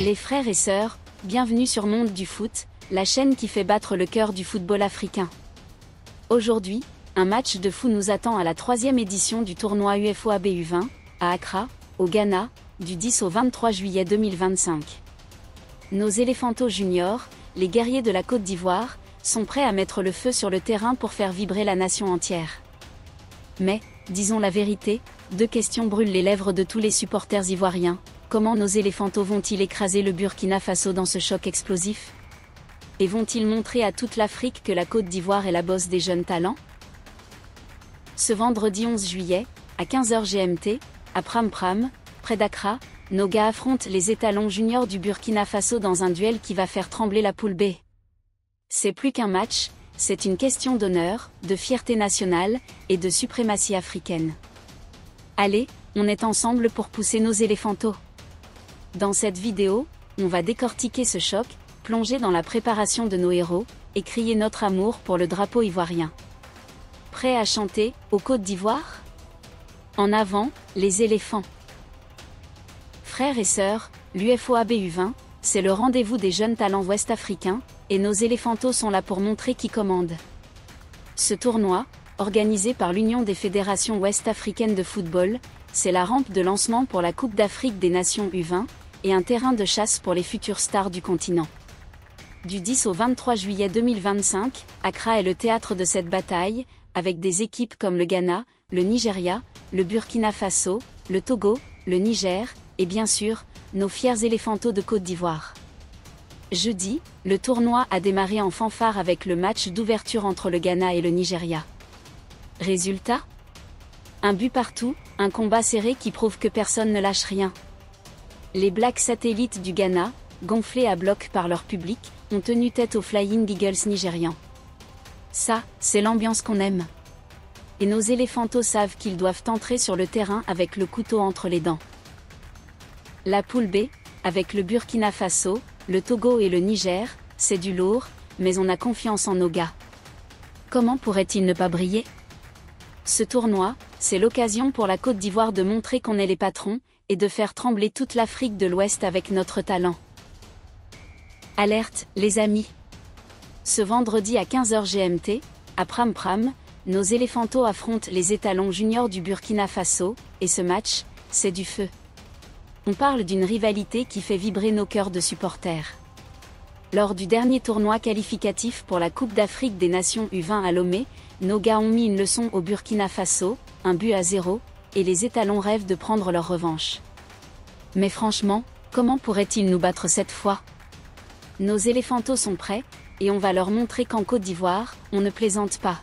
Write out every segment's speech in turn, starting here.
Les frères et sœurs, bienvenue sur Monde du Foot, la chaîne qui fait battre le cœur du football africain. Aujourd'hui, un match de fou nous attend à la 3e édition du tournoi UFOAB U20, à Accra, au Ghana, du 10 au 23 juillet 2025. Nos éléphantos juniors, les guerriers de la Côte d'Ivoire, sont prêts à mettre le feu sur le terrain pour faire vibrer la nation entière. Mais, disons la vérité, deux questions brûlent les lèvres de tous les supporters ivoiriens. Comment nos éléphantos vont-ils écraser le Burkina Faso dans ce choc explosif? Et vont-ils montrer à toute l'Afrique que la Côte d'Ivoire est la bosse des jeunes talents? Ce vendredi 11 juillet, à 15h GMT, à Pram Pram, près d'Accra, nos gars affrontent les étalons juniors du Burkina Faso dans un duel qui va faire trembler la poule B. C'est plus qu'un match, c'est une question d'honneur, de fierté nationale, et de suprématie africaine. Allez, on est ensemble pour pousser nos éléphantos. Dans cette vidéo, on va décortiquer ce choc, plonger dans la préparation de nos héros, et crier notre amour pour le drapeau ivoirien. Prêts à chanter, aux Côtes d'Ivoire? En avant, les éléphants. Frères et sœurs, l'UFOAB U20, c'est le rendez-vous des jeunes talents ouest-africains, et nos éléphantos sont là pour montrer qui commande. Ce tournoi, organisé par l'Union des fédérations ouest-africaines de football, c'est la rampe de lancement pour la Coupe d'Afrique des Nations U20, et un terrain de chasse pour les futures stars du continent. Du 10 au 23 juillet 2025, Accra est le théâtre de cette bataille, avec des équipes comme le Ghana, le Nigeria, le Burkina Faso, le Togo, le Niger, et bien sûr, nos fiers éléphantos de Côte d'Ivoire. Jeudi, le tournoi a démarré en fanfare avec le match d'ouverture entre le Ghana et le Nigeria. Résultat? Un but partout, un combat serré qui prouve que personne ne lâche rien. Les Blacks satellites du Ghana, gonflés à bloc par leur public, ont tenu tête aux Flying Eagles nigérians. Ça, c'est l'ambiance qu'on aime. Et nos éléphantos savent qu'ils doivent entrer sur le terrain avec le couteau entre les dents. La poule B, avec le Burkina Faso, le Togo et le Niger, c'est du lourd, mais on a confiance en nos gars. Comment pourrait-il ne pas briller? Ce tournoi, c'est l'occasion pour la Côte d'Ivoire de montrer qu'on est les patrons, et de faire trembler toute l'Afrique de l'Ouest avec notre talent. Alerte, les amis! Ce vendredi à 15h GMT, à Pram Pram, nos éléphantos affrontent les étalons juniors du Burkina Faso, et ce match, c'est du feu. On parle d'une rivalité qui fait vibrer nos cœurs de supporters. Lors du dernier tournoi qualificatif pour la Coupe d'Afrique des Nations U20 à Lomé, nos gars ont mis une leçon au Burkina Faso, 1-0, et les étalons rêvent de prendre leur revanche. Mais franchement, comment pourraient-ils nous battre cette fois? Nos éléphantos sont prêts, et on va leur montrer qu'en Côte d'Ivoire, on ne plaisante pas.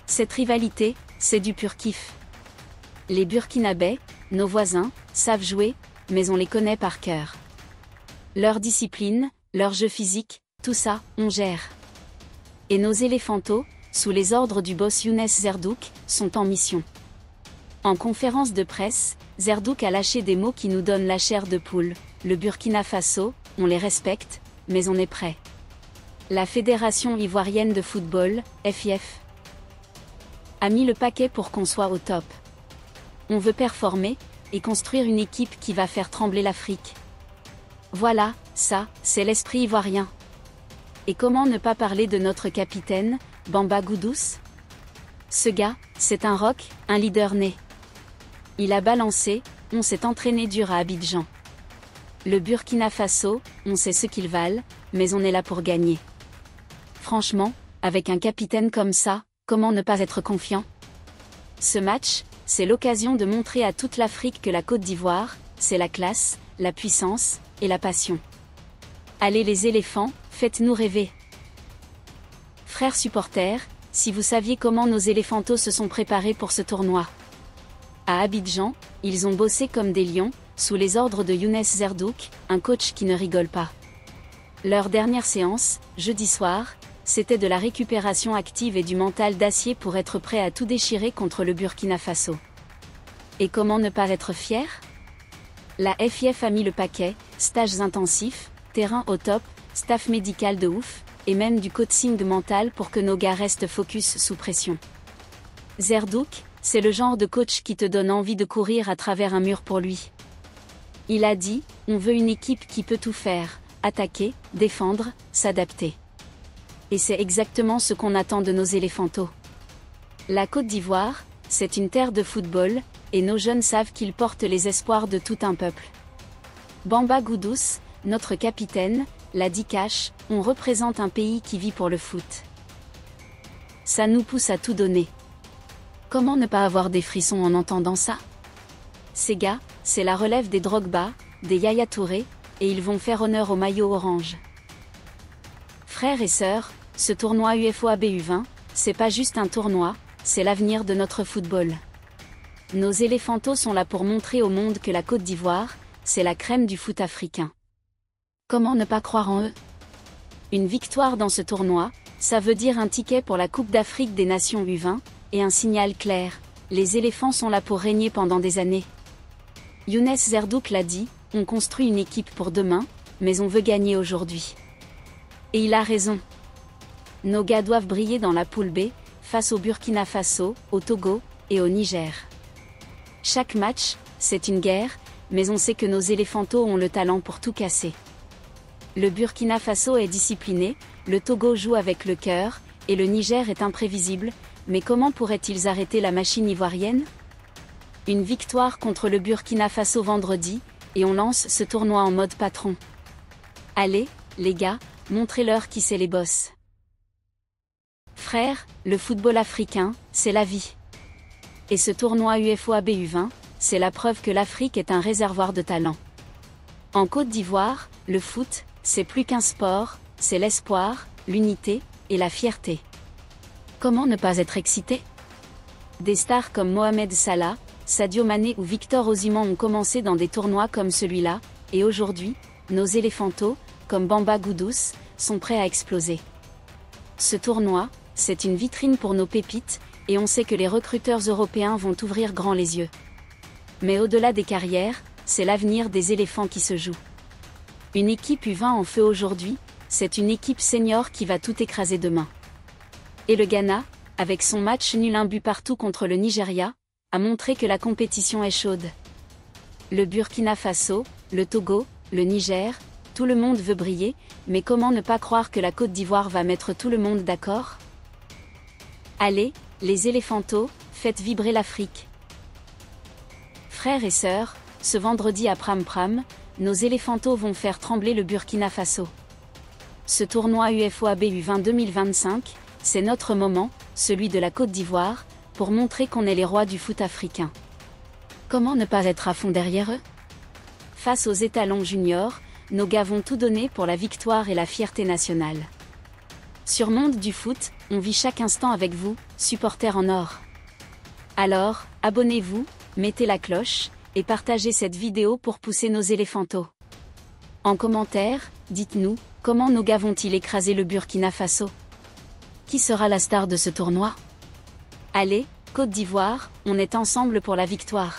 Cette rivalité, c'est du pur kiff. Les Burkinabés, nos voisins, savent jouer, mais on les connaît par cœur. Leur discipline, leur jeu physique, tout ça, on gère. Et nos éléphantos, sous les ordres du boss Younes Zerdouk, sont en mission. En conférence de presse, Zerdouk a lâché des mots qui nous donnent la chair de poule. Le Burkina Faso, on les respecte, mais on est prêt. La Fédération ivoirienne de football, FIF, a mis le paquet pour qu'on soit au top. On veut performer, et construire une équipe qui va faire trembler l'Afrique. Voilà, ça, c'est l'esprit ivoirien. Et comment ne pas parler de notre capitaine, Bamba Goudous? Ce gars, c'est un rock, un leader né. Il a balancé, on s'est entraîné dur à Abidjan. Le Burkina Faso, on sait ce qu'ils valent, mais on est là pour gagner. Franchement, avec un capitaine comme ça, comment ne pas être confiant? Ce match, c'est l'occasion de montrer à toute l'Afrique que la Côte d'Ivoire, c'est la classe, la puissance, et la passion. Allez les éléphants, faites-nous rêver. Frères supporters, si vous saviez comment nos éléphantos se sont préparés pour ce tournoi. À Abidjan, ils ont bossé comme des lions, sous les ordres de Younes Zerdouk, un coach qui ne rigole pas. Leur dernière séance, jeudi soir, c'était de la récupération active et du mental d'acier pour être prêt à tout déchirer contre le Burkina Faso. Et comment ne pas être fier? La FIF a mis le paquet, stages intensifs, terrain au top, staff médical de ouf, et même du coaching mental pour que nos gars restent focus sous pression. Zerdouk, c'est le genre de coach qui te donne envie de courir à travers un mur pour lui. Il a dit, on veut une équipe qui peut tout faire, attaquer, défendre, s'adapter. Et c'est exactement ce qu'on attend de nos éléphantos. La Côte d'Ivoire, c'est une terre de football, et nos jeunes savent qu'ils portent les espoirs de tout un peuple. Bamba Goudous, notre capitaine, l'a dit cash, on représente un pays qui vit pour le foot. Ça nous pousse à tout donner. Comment ne pas avoir des frissons en entendant ça? Ces gars, c'est la relève des Drogba, des Yaya Touré, et ils vont faire honneur au maillot orange. Frères et sœurs, ce tournoi UFOA BU20, c'est pas juste un tournoi, c'est l'avenir de notre football. Nos éléphantos sont là pour montrer au monde que la Côte d'Ivoire, c'est la crème du foot africain. Comment ne pas croire en eux? Une victoire dans ce tournoi, ça veut dire un ticket pour la Coupe d'Afrique des Nations U20, et un signal clair, les éléphants sont là pour régner pendant des années. Younes Zerdouk l'a dit, on construit une équipe pour demain, mais on veut gagner aujourd'hui. Et il a raison. Nos gars doivent briller dans la poule B, face au Burkina Faso, au Togo, et au Niger. Chaque match, c'est une guerre, mais on sait que nos éléphantos ont le talent pour tout casser. Le Burkina Faso est discipliné, le Togo joue avec le cœur, et le Niger est imprévisible, mais comment pourraient-ils arrêter la machine ivoirienne? Une victoire contre le Burkina Faso vendredi, et on lance ce tournoi en mode patron. Allez, les gars, montrez-leur qui c'est les boss. Frères, le football africain, c'est la vie. Et ce tournoi UFOA BU20, c'est la preuve que l'Afrique est un réservoir de talent. En Côte d'Ivoire, le foot, c'est plus qu'un sport, c'est l'espoir, l'unité, et la fierté. Comment ne pas être excité? Des stars comme Mohamed Salah, Sadio Mané ou Victor Osimhen ont commencé dans des tournois comme celui-là, et aujourd'hui, nos éléphantos, comme Bamba Goudous, sont prêts à exploser. Ce tournoi, c'est une vitrine pour nos pépites, et on sait que les recruteurs européens vont ouvrir grand les yeux. Mais au-delà des carrières, c'est l'avenir des éléphants qui se joue. Une équipe U20 en feu aujourd'hui, c'est une équipe senior qui va tout écraser demain. Et le Ghana, avec son match nul 1 but partout contre le Nigeria, a montré que la compétition est chaude. Le Burkina Faso, le Togo, le Niger, tout le monde veut briller, mais comment ne pas croire que la Côte d'Ivoire va mettre tout le monde d'accord? Allez, les éléphantos, faites vibrer l'Afrique. Frères et sœurs, ce vendredi à Pram Pram, nos éléphantos vont faire trembler le Burkina Faso. Ce tournoi UFOA BU20 2025, c'est notre moment, celui de la Côte d'Ivoire, pour montrer qu'on est les rois du foot africain. Comment ne pas être à fond derrière eux? Face aux étalons juniors, nos gars vont tout donner pour la victoire et la fierté nationale. Sur Monde du Foot, on vit chaque instant avec vous, supporters en or. Alors, abonnez-vous, mettez la cloche, et partagez cette vidéo pour pousser nos éléphantos. En commentaire, dites-nous, comment nos gars vont-ils écraser le Burkina Faso? Qui sera la star de ce tournoi? Allez, Côte d'Ivoire, on est ensemble pour la victoire.